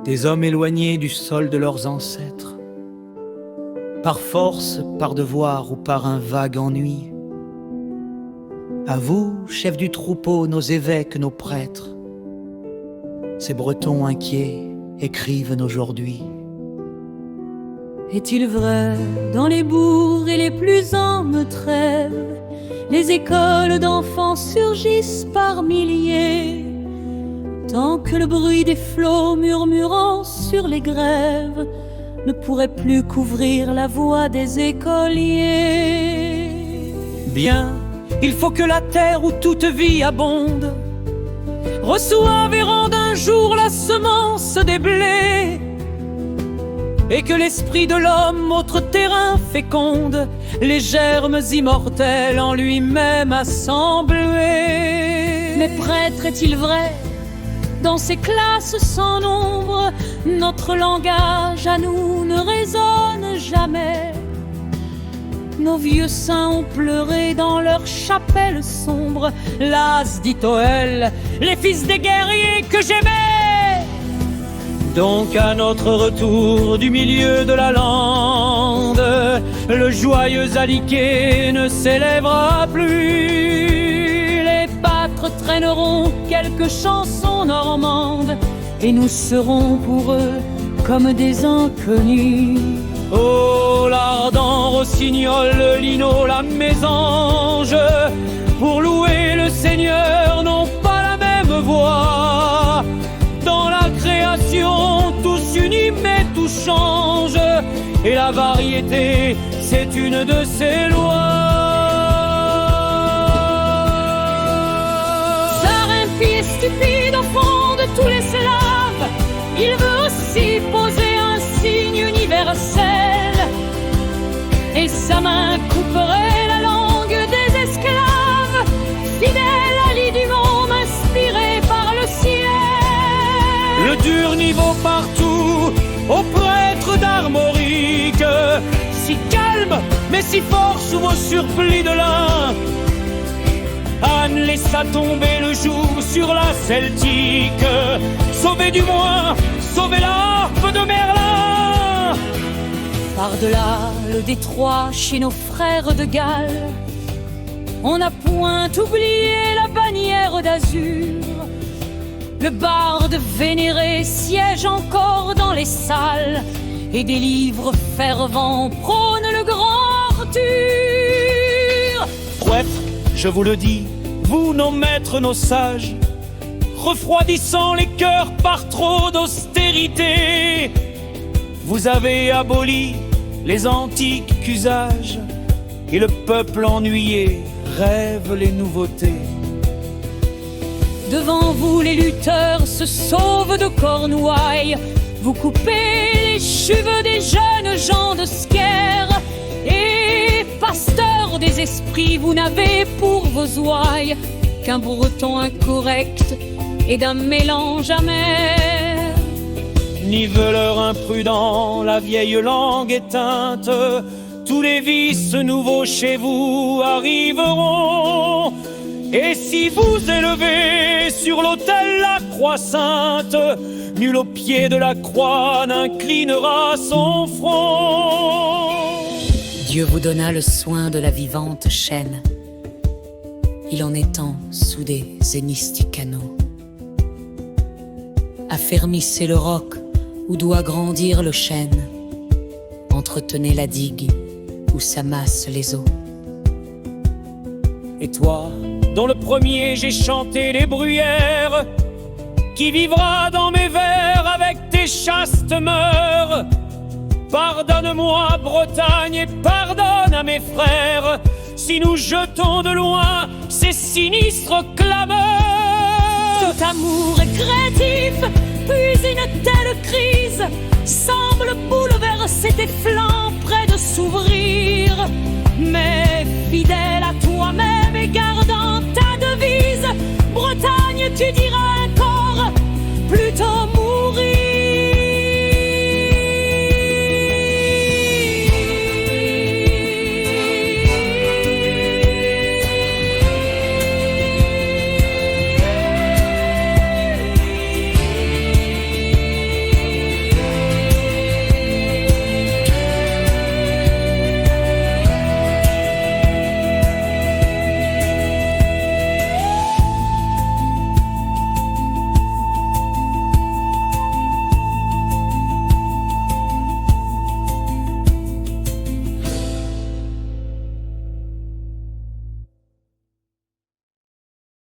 des hommes éloignés du sol de leurs ancêtres, par force, par devoir ou par un vague ennui. À vous, chefs du troupeau, nos évêques, nos prêtres, ces Bretons inquiets écrivent aujourd'hui. Est-il vrai, dans les bourgs et les plus amples trêves, les écoles d'enfants surgissent par milliers, tant que le bruit des flots murmurant sur les grèves ne pourrait plus couvrir la voix des écoliers. Bien, il faut que la terre où toute vie abonde reçoive et rende un jour la semence des blés, et que l'esprit de l'homme, autre terrain féconde, les germes immortels en lui-même assemblés. Mais prêtre, est-il vrai, dans ces classes sans nombre, notre langage à nous ne résonne jamais? Nos vieux saints ont pleuré dans leur chapelle sombre, las d'Itoël, les fils des guerriers que j'aimais. Donc à notre retour du milieu de la lande, le joyeux aliquet ne s'élèvera plus. Les pâtres traîneront quelques chansons normandes, et nous serons pour eux comme des inconnus. Oh, l'ardent rossignol, le lino, la mésange, pour louer le Seigneur n'ont pas la même voix. Dans la création, tous unis mais tout change, et la variété, c'est une de ses lois. Tsar impie et stupide au fond de tous les Slaves, il veut aussi poser un signe universel, et sa main couperait la langue des esclaves, fidèle allié du monde inspiré par le ciel. Le dur niveau partout, aux prêtres d'armorique, si calme mais si fort sous vos surplis de lin. Anne laissa tomber le jour sur la Celtique, sauvez du moins, sauvez la harpe de Merlin. Par-delà le détroit chez nos frères de Galles, on n'a point oublié la bannière d'azur. Le barde vénéré siège encore dans les salles, et des livres fervents prônent le grand Arthur. Bref, je vous le dis, vous nos maîtres, nos sages, refroidissant les cœurs par trop d'austérité, vous avez aboli les antiques usages, et le peuple ennuyé rêve les nouveautés. Devant vous les lutteurs se sauvent de Cornouailles, vous coupez les cheveux des jeunes gens de Sker, et pasteurs des esprits, vous n'avez pour vos ouailles qu'un breton incorrect et d'un mélange amer. Niveleurs imprudents, la vieille langue éteinte, tous les vices nouveaux chez vous arriveront. Et si vous élevez sur l'autel la croix sainte, nul au pied de la croix n'inclinera son front. Dieu vous donna le soin de la vivante chaîne, il en est temps sous des zénisticanos. Affermissez le roc où doit grandir le chêne, entretenez la digue où s'amassent les eaux. Et toi, dont le premier j'ai chanté les bruyères, qui vivra dans mes vers avec tes chastes mœurs, pardonne-moi Bretagne et pardonne à mes frères, si nous jetons de loin ces sinistres clameurs. Tout amour est créatif, puis une telle crise semble bouleverser tes flancs près de s'ouvrir. Mais fidèle à toi-même et gardant ta